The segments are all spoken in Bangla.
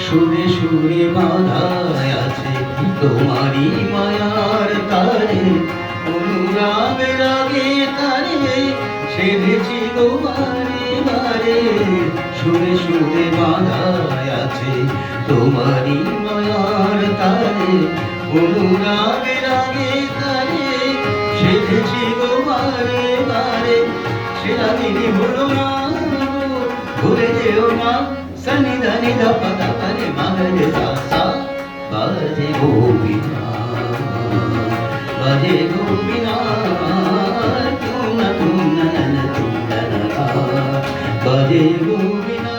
সুরে সুরে বাঁধায় আছে তোমারই মায়ার তারে, অনুরাগ রাগে তারে সেধেছি গো বারে বারে। সুরে সুরে বাঁধায় আছে তোমারই মায়ার তারে, অনুরাগ রাগে তারে সেধেছি গো বারে বারে। সে রাগিনী হলো না ভুলে যেও না, সনি ধনি ধপ ধপ রে মগরে সা সা। বাজে গোবিনা বাজে গোবিনা, তুম না তুম না না তুম না না, বাজে গোবিনা।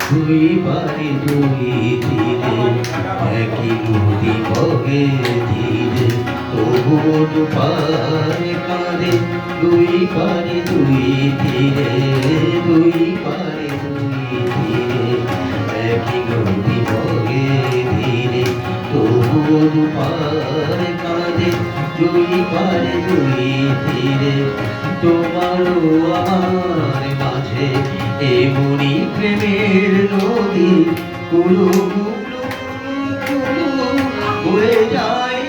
দুই পারে দুই তীরে একই নদী বহে ধীরে, তবুও দুপারে কাঁধে দুই পারে দুই তীরে, দুই পারে দুই তীরে একই নদী বহে ধীরে, তবুও দুপারে কাঁধে দুই পারে দুই তীরে। তোমারও আমার মাঝে এমনি প্রেমের নদী, কুলু কুলু কুলু বয়ে যায়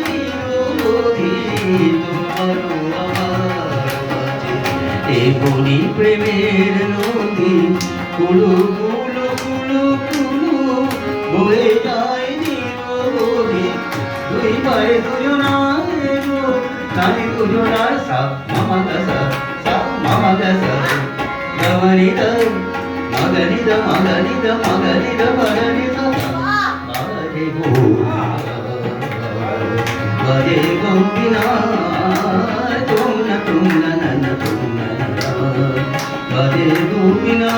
নদী। তোমারও আমার মাঝে এমনি প্রেমের নদী, কুলু কুলু কুলু কুলু বয়ে যায় নদী। দুই পায়ে দুজনার নারী দুজনার সা মামা দা সা মামা দা সা গমনি দ মগনি দ মগনি দ মগনি দ মগনি দ। বাজে গোবিনা বাজে গোবিনা, তুম না তুম না না তুম না, বাজে গোবিনা।